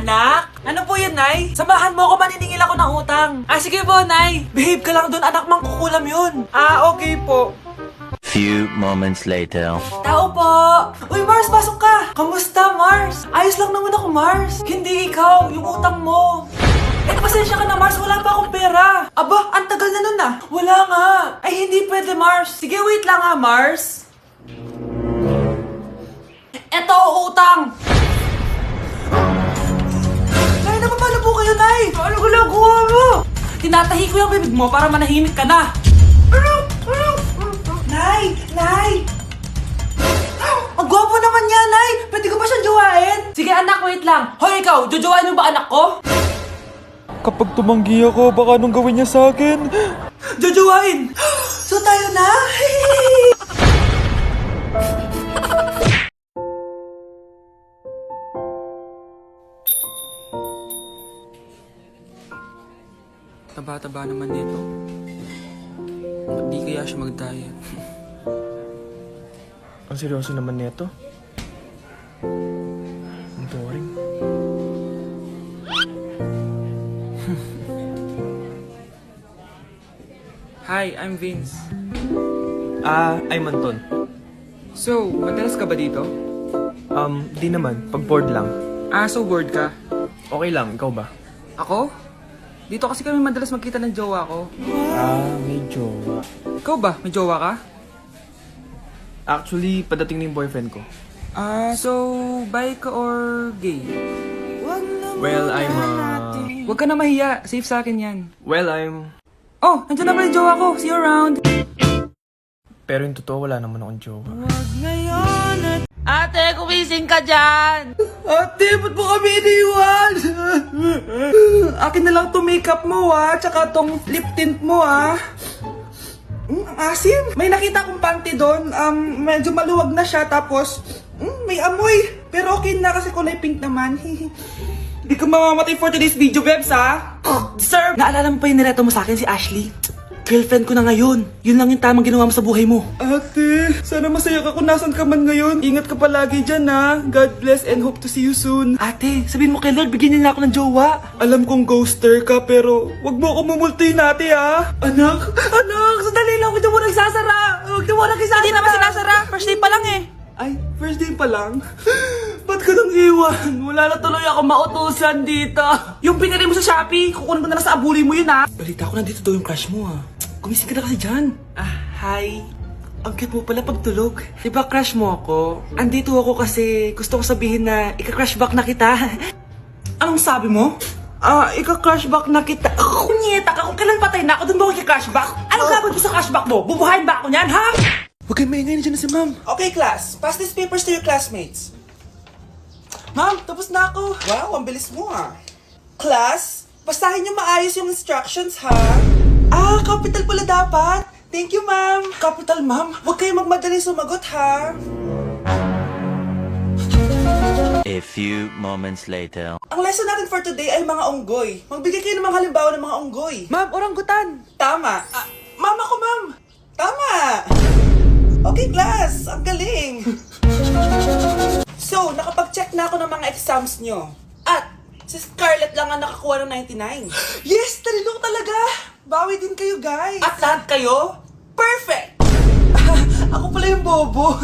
Anak? Ano po yun, Nay? Samahan mo ako, maniningil ako ng utang. Sige po, Nay. Behave ka lang doon, anak, mangkukulam yun. Okay po. Few moments later. Tao po! Uy, Mars, pasok ka! Kamusta, Mars? Ayos lang naman ako, Mars. Hindi ikaw, yung utang mo. Pasensya ka na, Mars. Wala pa akong pera. Aba, ang tagal na nun ah. Wala nga. Ay, hindi pwede, Mars. Sige, wait lang ha, Mars. Eto, utang. Nay, napapala po kayo, Nay. Ano ginagawa mo? Tinatahi ko yung bibig mo para manahimik ka na. Nay! Nay! Ang gwapo naman niya, Nay! Pwede ko ba siyang jowain? Sige, anak, wait lang. Hoy, ikaw, jojowain mo ba anak ko? Kapag tumanggi ako, baka anong gawin niya sa akin? Jojowain! So tayo na? Taba-taba naman nito. Di kaya siya mag-diet. Ang seryoso naman nito. Ang boring. Hi, I'm Vince. I'm Anton. So, madalas ka ba dito? Di naman. Pag bored lang. So bored ka? Okay lang, ikaw ba? Ako? Dito kasi kami madalas magkita ng jowa ko. May jowa. Ikaw ba? May jowa ka? Actually, padating na yung boyfriend ko. So, bi ka or gay? Well, Huwag ka na mahiya. Safe sa akin yan. Oh, nandiyan na pala yung jowa ko. See you around. Pero yung totoo, wala naman akong jowa. Ate, kumising ka dyan! Ate, ba't mo kami iniwan? Akin na lang to makeup mo tsaka tong lip tint mo ang asim. May nakita akong panty doon, medyo maluwag na siya tapos may amoy. Pero okay na kasi kulay pink naman. Hindi ka mamamatay for today's video, Bebs Sir! Naalala mo pa yung nireto mo sa akin si Ashley? Girlfriend ko na ngayon. Yun lang yung tamang ginawa mo sa buhay mo. Ate, sana masaya ka kung nasan ka man ngayon. Ingat ka palagi dyan God bless and hope to see you soon. Ate, sabihin mo kay Lord, bigyan niya na ako ng jowa. Alam kong ghoster ka pero wag mo ako mumultuin ate Anak, sandali lang. Huwag mo nagsasara. Huwag mo nagsasara. Hindi naman sinasara. First day pa lang Ay, first day pa lang? Ba't ka nang iwan? Wala na tuloy ako mautusan dito. Yung pinili mo sa Shopee, kukunin ko na lang sa abuli mo yun Balita ko nandito daw yung crush mo Gumising ka na kasi dyan. Hi. Ang cute mo pala pagtulog. Diba crush mo ako? Andito ako kasi gusto ko sabihin na ika-crush back na kita. Anong sabi mo? Ika-crush back na kita. Kunyeta ka, kung kailan patay na ako, dun ba ako ika-crush back? Anong gagawin mo sa crush back mo? Bubuhayin ba ako niyan, ha? Huwag kayo maingay, nandiyan na si ma'am. Okay, class. Pass these papers to your classmates. Ma'am, tapos na ako. Wow, ang bilis mo Class, basahin niyo maayos yung instructions, ha? Capital pala dapat. Thank you, ma'am. Capital, ma'am. Huwag kayo magmadali sumagot, ha? A few moments later. Ang lesson natin for today ay mga unggoy. Magbigay kayo ng mga halimbawa ng mga unggoy. Ma'am, oranggutan. Tama. Ma'am ako, ma'am. Tama. Okay, class. Ang galing. So, nakapag-check na ako ng mga exams nyo. At, si Scarlett lang ang nakakuha ng 99. Yes! Talino talaga! Bawi din kayo, guys. At lahat kayo? Perfect! Ako pala yung bobo.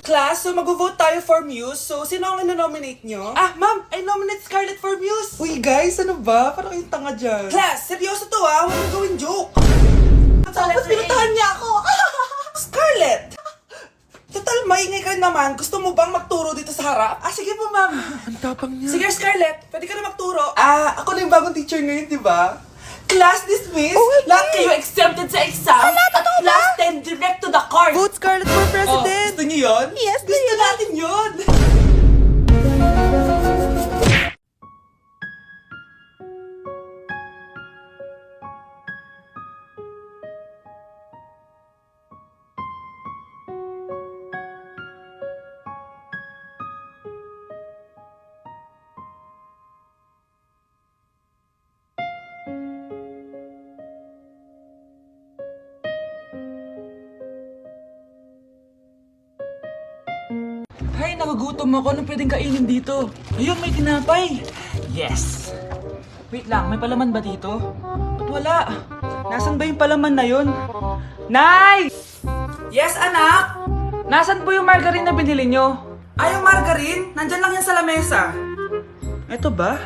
Class, so mag-vote tayo for Muse. So, sino ang ino-nominate nyo? Ma'am, I nominate Scarlett for Muse. Uy, guys, ano ba? Parang yung tanga dyan. Class, seryoso to Huwag mong gawin joke. Tapos pinutahan niya ako. Scarlett! Total, maingay ka naman. Gusto mo bang magturo dito sa harap? Sige po, ma'am. Ang tapang niya. Sige, Scarlett. Pwede ka na magturo. Ako na yung bagong teacher ngayon, di ba? Class dismissed. Lahat kayo exempted sa exam. At class 10 direct to the court. Vote Scarlett for president! Gusto niyo yun? Yes, Gusto natin yun. nagugutom ako. Anong pwedeng kainin dito? Ayun, may tinapay. Yes. Wait lang, may palaman ba dito? Ba't wala? Nasaan ba yung palaman na yun? Nay! Yes, anak? Nasaan po yung margarine na binili nyo? Ay, yung margarine? Nandyan lang yan sa lamesa. Ito ba?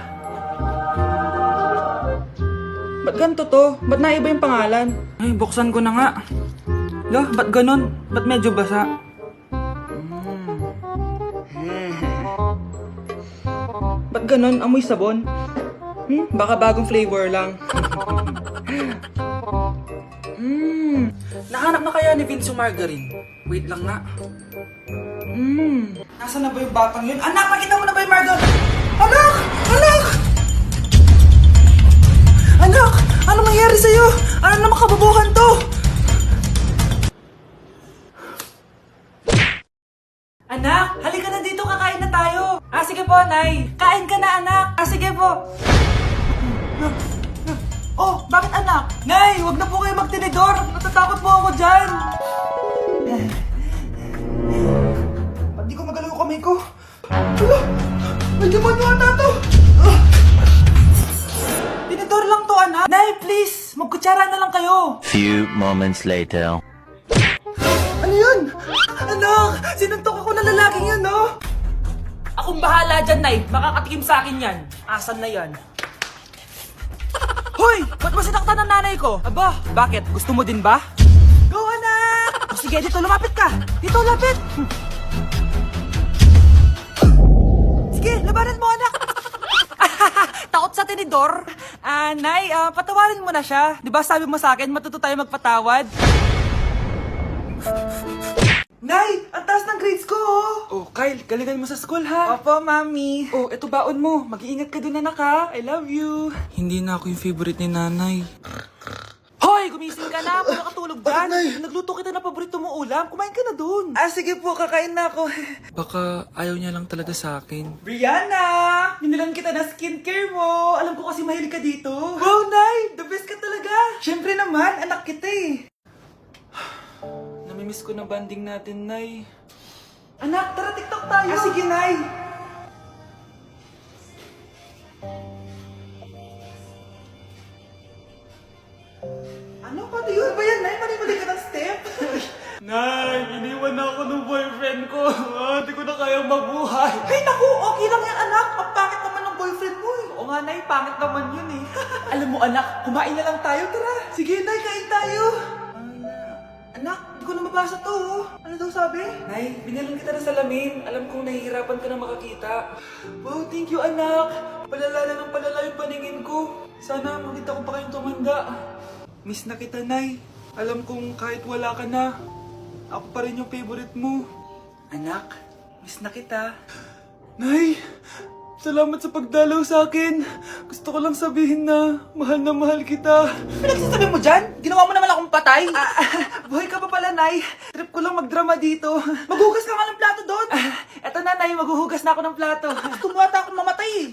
Ba't ganito to? Ba't naiba yung pangalan? Ay, buksan ko na nga. Lo, ba't ganun? Ba't medyo basa? Ba't ganun? Amoy sabon? Baka bagong flavor lang. Nahanap na kaya ni Vince yung margarine? Wait lang nga. Nasaan na ba yung batang yun? Anak, nakita mo na ba yung margarine? Anak! Anak! Anak! Ano nangyari sa'yo? Ano naman kababuhan to? Anak, halika na dito, kakain na tayo. Ah, sige po, Nay. Kain ka na, anak. Ah, sige po. Oh, bakit anak? Nay, wag na po kayo magtinidor. Natatakot po ako dyan. Ba't di ko magalaw yung kamay ko? Hala! May demonyo ata to! Tinidor lang to, anak. Nay, please, magkutsara na lang kayo. Few moments later. Ano yun? Anak! Sinuntok ako na lalaking yun, no? Akong bahala dyan, Nay. Makakatikim sa akin yan. Asan na yan? Hoy! Ba't mo sinaktan ng nanay ko? Aba, bakit? Gusto mo din ba? Go, anak! O sige, dito lumapit ka. Dito, lapit. Sige, labanan mo, anak. Takot sa tinidor? Nay, patawarin mo na siya. Di ba sabi mo sa akin, matuto tayo magpatawad? Nay! Ang taas ng grades ko, oh! Oh, Kyle, galingan mo sa school, ha? Opo, mami. Oh, eto baon mo. Mag-iingat ka dun, anak, ha? I love you. Hindi na ako yung favorite ni nanay. Hoy, gumising ka na. Wala ka tulog dyan. Nay? Nagluto kita ng paborito mo ulam. Kumain ka na dun. Ah, sige po, kakain na ako. Baka ayaw niya lang talaga sa akin. Brianna! Binilan kita na skincare mo. Alam ko kasi mahilig ka dito. Wow, Nay! The best ka talaga. Siyempre naman, anak kita eh. Namimiss ko na banding natin, Nay. Anak, tara TikTok tayo. Ah, sige, Nay. Ano pati yun? Ba yan, Nay? Mali-mali ka ng step? Nay, iniwan ako ng boyfriend ko. Hindi ko na kayang mabuhay. Ay, naku! Okay lang yan, anak. Ang pangit naman ng boyfriend mo eh. Oo nga, Nay. Pangit naman yun, eh. Alam mo, anak, kumain na lang tayo. Tara. Sige, Nay, kain tayo. Anak, hindi ko na mabasa to, oh. Ano daw sabi? Nay, binalan kita ng salamin. Alam kong nahihirapan ka na makakita. Wow, thank you, anak. Palala na ng palala yung paningin ko. Sana makita ko pa kayong tumanda. Miss na kita, Nay. Alam kong kahit wala ka na, ako pa rin yung favorite mo. Anak, miss na kita. Nay, salamat sa pagdalaw sa akin. Gusto ko lang sabihin na mahal kita. Pinagsasabi mo dyan? Ginawa mo naman akong patay? Buhay ka pa pala, Nay. Trip ko lang magdrama dito. Maghugas ka nga ng plato doon. Eto na, Nay. Maghuhugas na ako ng plato. Tumata akong mamatay eh.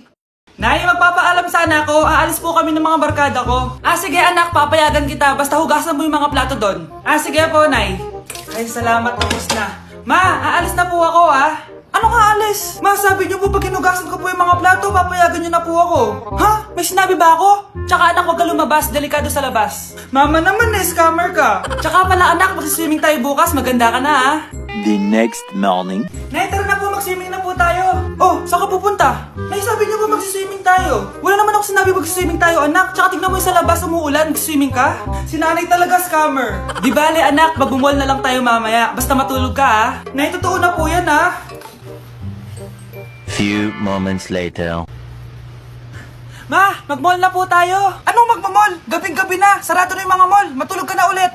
Nay, magpapaalam sana ako. Aalis po kami ng mga barkada ko. Ah, sige anak, papayagan kita. Basta hugasan mo yung mga plato doon. Ah, sige po, Nay. Ay, salamat. Tapos na. Ma, aalis na po ako, ah. Ano ka, alis? Ma, sabi niyo po pag hinugasan ko po yung mga plato, papayagan niyo na po ako. Ha? May sinabi ba ako? Tsaka anak, huwag ka lumabas. Delikado sa labas. Mama naman eh, scammer ka. Tsaka pala anak, magsiswimming tayo bukas. Maganda ka na, ah. The next morning. Nay, tara na po, mag-swimming na po tayo. Oh, saan ka pupunta? Nay, sabi niyo po mag-swimming tayo. Wala naman ako sinabi mag-swimming tayo, anak. Tsaka tignan mo yung sa labas, umuulan, mag-swimming ka. Si nanay talaga scammer. Di bale anak, magbumol na lang tayo mamaya. Basta matulog ka, ah. Nay, totoo na po yan, ha? Few moments later. Ma, mag-mall na po tayo. Anong magmamall? Gabing-gabi na, sarado na yung mga mall. Matulog ka na ulit.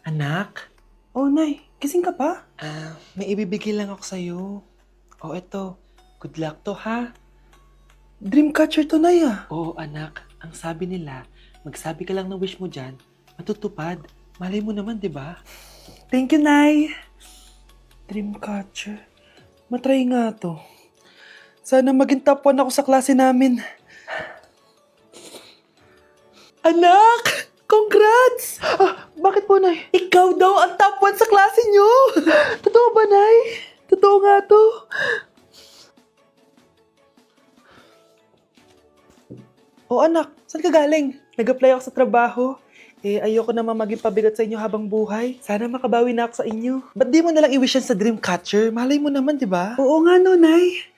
Anak, Oh, Nay, gising ka pa? may ibibigay lang ako sa'yo. O eto, good luck to ha. Dreamcatcher to, Nay, ah. Oo anak, ang sabi nila, magsabi ka lang ng wish mo dyan, matutupad. Malay mo naman, di ba? Thank you, Nay. Dreamcatcher. Matry nga to. Sana maging top 1 ako sa klase namin. Anak! Congrats! Bakit po, Nay? Ikaw daw ang top 1 sa klase nyo! Totoo ba, Nay? Totoo nga to. O anak, saan ka galing? Nag-apply ako sa trabaho. Ayoko naman maging pabigat sa inyo habang buhay. Sana makabawi na ako sa inyo. Ba't di mo nalang i-wish yan sa Dreamcatcher? Malay mo naman, di ba? Oo nga no, Nay.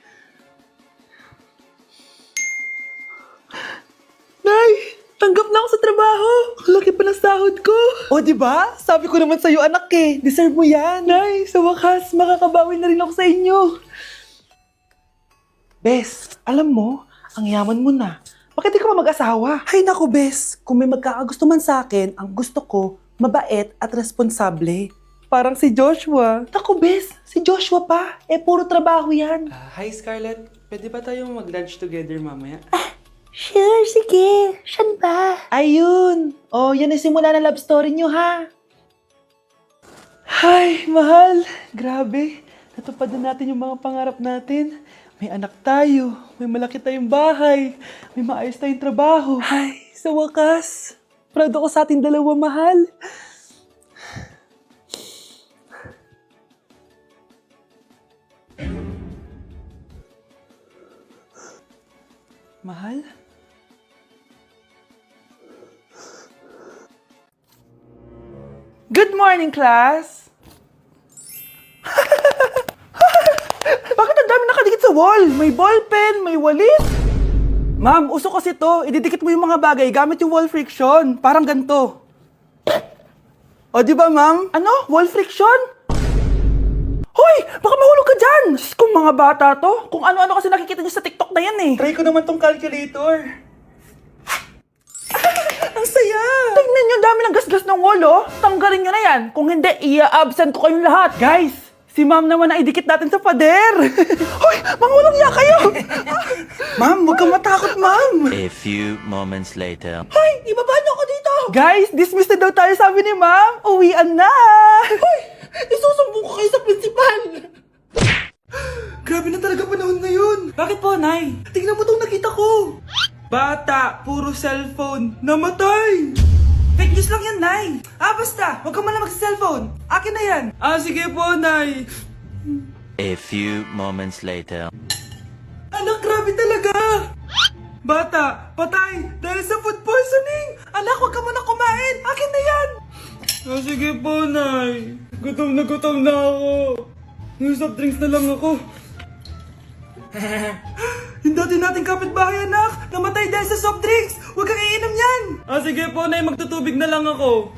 Nay! Tanggap na ako sa trabaho! Ang laki pa ng sahod ko! O, di ba? Sabi ko naman sa'yo, anak eh. Deserve mo yan. Nay, sa wakas, makakabawi na rin ako sa inyo. Bes, alam mo, ang yaman mo na. Bakit di ka pa mag-asawa? Ay naku, Bes. Kung may magkakagusto man sa akin, ang gusto ko, mabait at responsable. Parang si Joshua. Naku, Bes. Si Joshua pa. Puro trabaho yan. Hi, Scarlett. Pwede ba tayong mag-lunch together mamaya? Sure, sige. Saan ba? Ayun. Oh, yan ang simula ng love story nyo, ha? Ay, mahal. Grabe. Natupad na natin yung mga pangarap natin. May anak tayo. May malaki tayong bahay. May maayos tayong trabaho. Ay, sa wakas. Proud ako sa ating dalawa, mahal. Mahal? Good morning, class! Bakit ang dami nakadikit sa wall? May ballpen, may walis. Ma'am, uso kasi to. Ididikit mo yung mga bagay gamit yung wall friction. Parang ganito. O, di ba, ma'am? Ano? Wall friction? Hoy! Baka mahulog ka dyan! Sus, kung mga bata to. Kung ano-ano kasi nakikita niyo sa TikTok na yan eh. Try ko naman tong calculator. Ang saya! Tingnan niyo, dami ng gasgas ng wall, oh. Tanggalin niyo na yan. Kung hindi, i-absent ko kayong lahat. Guys, si ma'am naman na idikit natin sa pader. Hoy! Mangulong niya kayo! Ma'am, huwag kang matakot, ma'am. A few moments later. Hoy! Ibaba niyo ako dito! Guys, dismiss na daw tayo, sabi ni ma'am. Uwian na! Hoy! Isusumbong ko kayo sa principal! Grabe na talaga panahon ngayon. Bakit po, Nay? Tingnan mo itong nakita ko. Bata, puro cellphone, namatay! Fake news lang yan, Nay. Basta. Huwag ka man na mag-cellphone. Akin na yan. Sige po, Nay. A few moments later. Anak, grabe talaga! Bata, patay dahil sa food poisoning! Anak, huwag ka muna kumain! Akin na yan! Sige po, Nay. Gutom na ako. Yung soft drinks na lang ako. Yung dati nating kapitbahay, anak! Namatay dahil sa soft drinks! Huwag kang iinom yan! Sige po, Nay. Magtutubig na lang ako.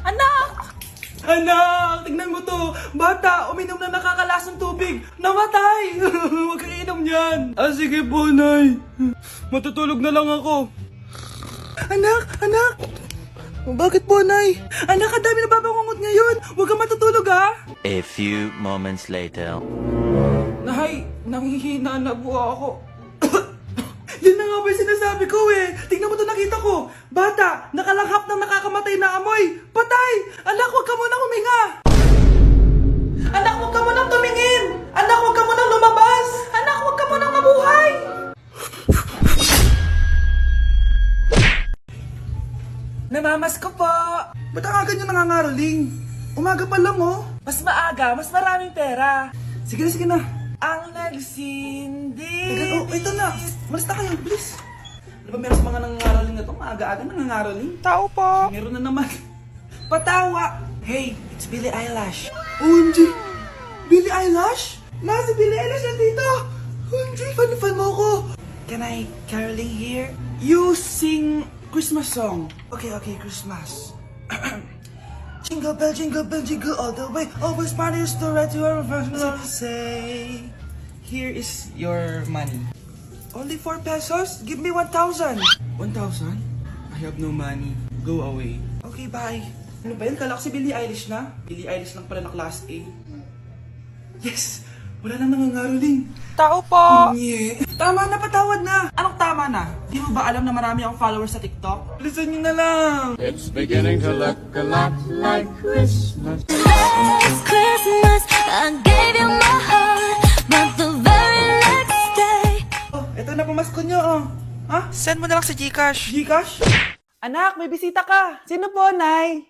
Anak! Anak! Tignan mo to! Bata! Uminom na nakakalasang tubig! Namatay! Huwag kang iinom yan! Sige po, Nay. Matutulog na lang ako. Anak! Anak! Bakit po, Nay? Anak, ang dami na babangungot ngayon! Huwag kang matutulog, ha? A few moments later. Nay, nanghihina na po ako. Yan na nga ba yung sinasabi ko eh. Tingnan mo to, nakita ko. Bata, nakalanghap ng nakakamatay na amoy. Patay! Anak, huwag ka munang huminga. Anak, huwag ka munang tumingin. Anak, huwag ka munang lumabas. Anak, huwag ka munang mabuhay. Namamas ko po. Ba't ang aga niyo nangangaroling? Umaga pa lang, oh. Mas maaga, mas maraming pera. Sige na, sige na. Ang nagsindi. Ito na. Malis na kayo, please. Ano ba meron sa mga nangangaroling na to? Maaga-aga nangangaroling. Tao po. Meron na naman. Patawa. Hey, it's Billie Eilish. OMG! Billie Eilish? Si Billie Eilish nandito. OMG, fan mo ko. Can I caroling here? You sing Christmas song. Okay, Christmas. Jingle bell, jingle all the way. Always parties to ride to our first say, here is your money. Only 4 pesos? Give me 1,000. 1,000? I have no money. Go away. Okay, bye. Ano ba yun? Kala ko si Billie Eilish na. Billie Eilish lang pala na class A. Yes! Wala nang nangangaroling. Tao po. Yeah. Tama na, patawad na. Anong tama na? Di mo ba alam na marami akong followers sa TikTok? Listen nyo na lang. It's beginning to look a lot like Christmas. Last Christmas, I gave you my heart, but the very next day, Oh, eto na pamasko nyo, oh. Ha? Send mo na lang sa Gcash. Gcash? Anak, may bisita ka. Sino po, Nay?